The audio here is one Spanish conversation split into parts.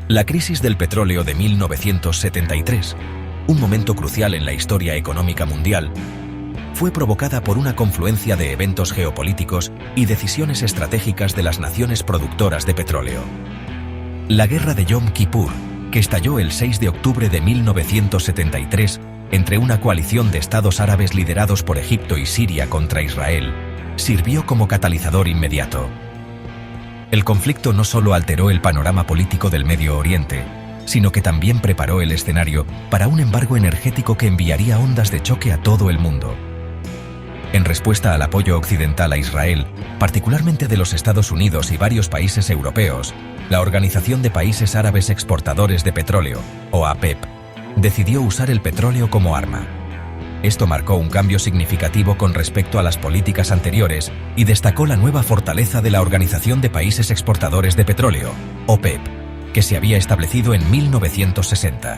La crisis del petróleo de 1973, un momento crucial en la historia económica mundial, fue provocada por una confluencia de eventos geopolíticos y decisiones estratégicas de las naciones productoras de petróleo. La guerra de Yom Kippur, que estalló el 6 de octubre de 1973 entre una coalición de estados árabes liderados por Egipto y Siria contra Israel, sirvió como catalizador inmediato. El conflicto no solo alteró el panorama político del Medio Oriente, sino que también preparó el escenario para un embargo energético que enviaría ondas de choque a todo el mundo. En respuesta al apoyo occidental a Israel, particularmente de los Estados Unidos y varios países europeos, la Organización de Países Árabes Exportadores de Petróleo, OAPEP, decidió usar el petróleo como arma. Esto marcó un cambio significativo con respecto a las políticas anteriores y destacó la nueva fortaleza de la Organización de Países Exportadores de Petróleo, OPEP, que se había establecido en 1960.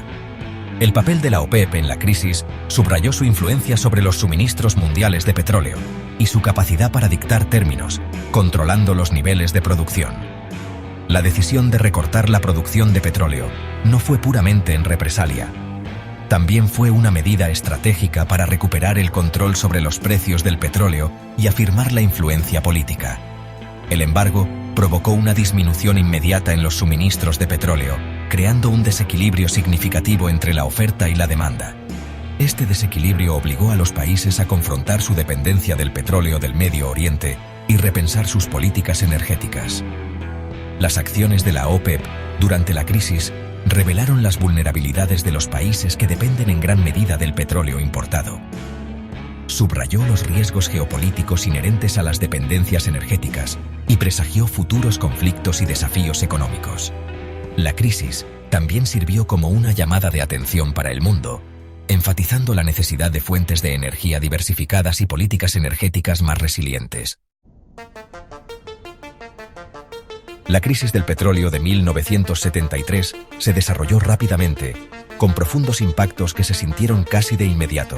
El papel de la OPEP en la crisis subrayó su influencia sobre los suministros mundiales de petróleo y su capacidad para dictar términos, controlando los niveles de producción. La decisión de recortar la producción de petróleo no fue puramente en represalia. También fue una medida estratégica para recuperar el control sobre los precios del petróleo y afirmar la influencia política. El embargo provocó una disminución inmediata en los suministros de petróleo, creando un desequilibrio significativo entre la oferta y la demanda. Este desequilibrio obligó a los países a confrontar su dependencia del petróleo del Medio Oriente y repensar sus políticas energéticas. Las acciones de la OPEP durante la crisis revelaron las vulnerabilidades de los países que dependen en gran medida del petróleo importado. Subrayó los riesgos geopolíticos inherentes a las dependencias energéticas y presagió futuros conflictos y desafíos económicos. La crisis también sirvió como una llamada de atención para el mundo, enfatizando la necesidad de fuentes de energía diversificadas y políticas energéticas más resilientes. La crisis del petróleo de 1973 se desarrolló rápidamente, con profundos impactos que se sintieron casi de inmediato.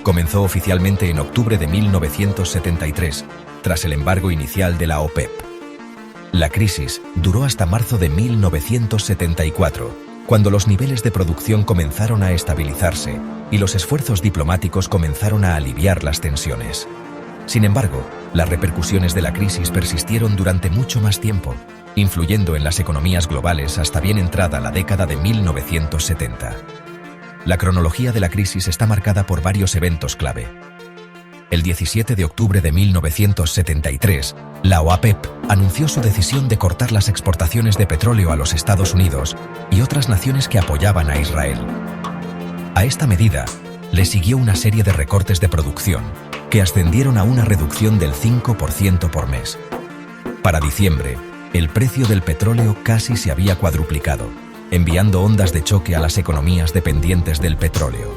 Comenzó oficialmente en octubre de 1973, tras el embargo inicial de la OPEP. La crisis duró hasta marzo de 1974, cuando los niveles de producción comenzaron a estabilizarse y los esfuerzos diplomáticos comenzaron a aliviar las tensiones. Sin embargo, las repercusiones de la crisis persistieron durante mucho más tiempo, influyendo en las economías globales hasta bien entrada la década de 1970. La cronología de la crisis está marcada por varios eventos clave. El 17 de octubre de 1973, la OAPEP anunció su decisión de cortar las exportaciones de petróleo a los Estados Unidos y otras naciones que apoyaban a Israel. A esta medida, le siguió una serie de recortes de producción, que ascendieron a una reducción del 5% por mes. Para diciembre, el precio del petróleo casi se había cuadruplicado, enviando ondas de choque a las economías dependientes del petróleo.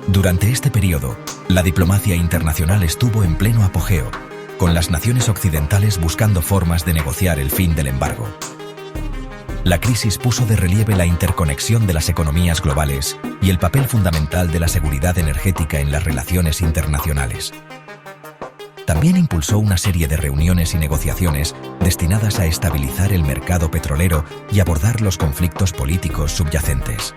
Durante este periodo, la diplomacia internacional estuvo en pleno apogeo, con las naciones occidentales buscando formas de negociar el fin del embargo. La crisis puso de relieve la interconexión de las economías globales y el papel fundamental de la seguridad energética en las relaciones internacionales. También impulsó una serie de reuniones y negociaciones destinadas a estabilizar el mercado petrolero y abordar los conflictos políticos subyacentes.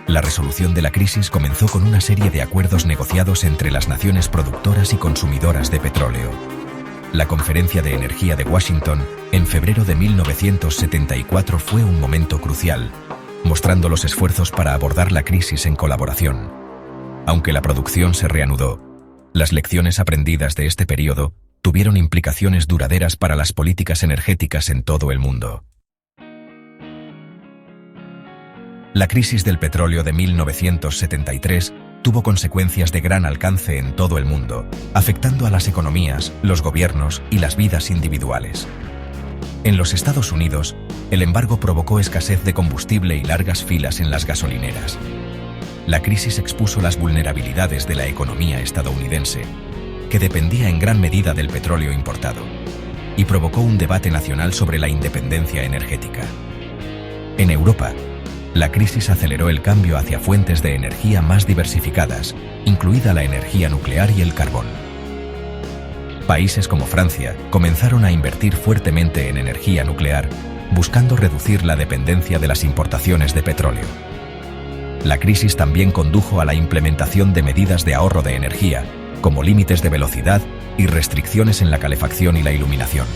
La resolución de la crisis comenzó con una serie de acuerdos negociados entre las naciones productoras y consumidoras de petróleo. La Conferencia de Energía de Washington, en febrero de 1974, fue un momento crucial, mostrando los esfuerzos para abordar la crisis en colaboración. Aunque la producción se reanudó, las lecciones aprendidas de este periodo tuvieron implicaciones duraderas para las políticas energéticas en todo el mundo. La crisis del petróleo de 1973 tuvo consecuencias de gran alcance en todo el mundo, afectando a las economías, los gobiernos y las vidas individuales. En los Estados Unidos, el embargo provocó escasez de combustible y largas filas en las gasolineras. La crisis expuso las vulnerabilidades de la economía estadounidense, que dependía en gran medida del petróleo importado, y provocó un debate nacional sobre la independencia energética. En Europa, la crisis aceleró el cambio hacia fuentes de energía más diversificadas, incluida la energía nuclear y el carbón. Países como Francia comenzaron a invertir fuertemente en energía nuclear, buscando reducir la dependencia de las importaciones de petróleo. La crisis también condujo a la implementación de medidas de ahorro de energía, como límites de velocidad y restricciones en la calefacción y la iluminación.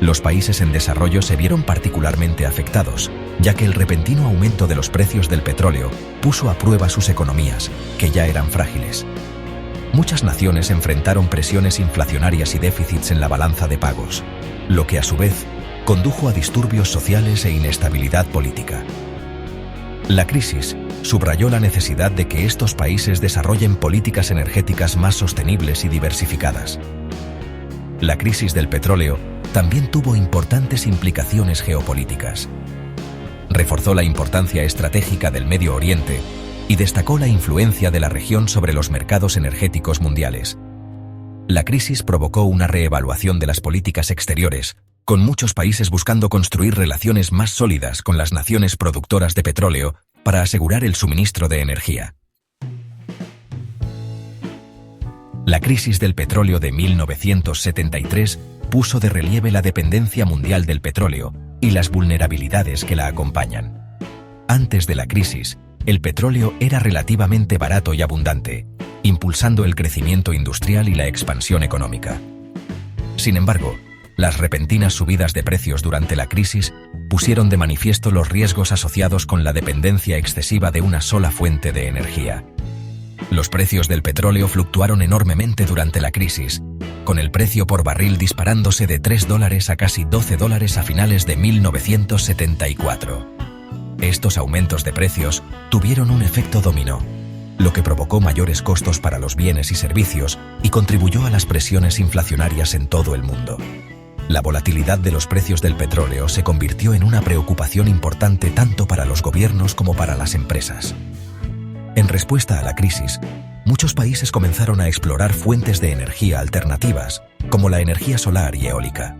Los países en desarrollo se vieron particularmente afectados, ya que el repentino aumento de los precios del petróleo puso a prueba sus economías, que ya eran frágiles. Muchas naciones enfrentaron presiones inflacionarias y déficits en la balanza de pagos, lo que a su vez condujo a disturbios sociales e inestabilidad política. La crisis subrayó la necesidad de que estos países desarrollen políticas energéticas más sostenibles y diversificadas. La crisis del petróleo también tuvo importantes implicaciones geopolíticas. Reforzó la importancia estratégica del Medio Oriente y destacó la influencia de la región sobre los mercados energéticos mundiales. La crisis provocó una reevaluación de las políticas exteriores, con muchos países buscando construir relaciones más sólidas con las naciones productoras de petróleo para asegurar el suministro de energía. La crisis del petróleo de 1973 puso de relieve la dependencia mundial del petróleo y las vulnerabilidades que la acompañan. Antes de la crisis, el petróleo era relativamente barato y abundante, impulsando el crecimiento industrial y la expansión económica. Sin embargo, las repentinas subidas de precios durante la crisis pusieron de manifiesto los riesgos asociados con la dependencia excesiva de una sola fuente de energía. Los precios del petróleo fluctuaron enormemente durante la crisis, con el precio por barril disparándose de $3 a casi $12 a finales de 1974. Estos aumentos de precios tuvieron un efecto dominó, lo que provocó mayores costos para los bienes y servicios y contribuyó a las presiones inflacionarias en todo el mundo. La volatilidad de los precios del petróleo se convirtió en una preocupación importante tanto para los gobiernos como para las empresas. En respuesta a la crisis, muchos países comenzaron a explorar fuentes de energía alternativas, como la energía solar y eólica.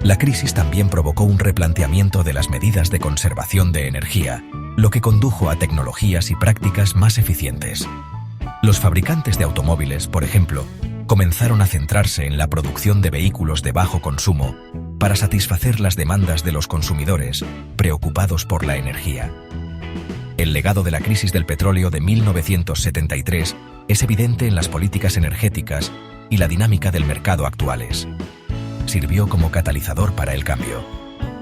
La crisis también provocó un replanteamiento de las medidas de conservación de energía, lo que condujo a tecnologías y prácticas más eficientes. Los fabricantes de automóviles, por ejemplo, comenzaron a centrarse en la producción de vehículos de bajo consumo para satisfacer las demandas de los consumidores preocupados por la energía. El legado de la crisis del petróleo de 1973 es evidente en las políticas energéticas y la dinámica del mercado actuales. Sirvió como catalizador para el cambio,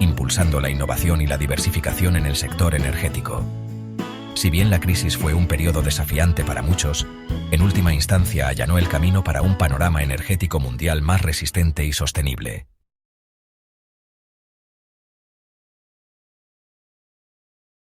impulsando la innovación y la diversificación en el sector energético. Si bien la crisis fue un periodo desafiante para muchos, en última instancia allanó el camino para un panorama energético mundial más resistente y sostenible.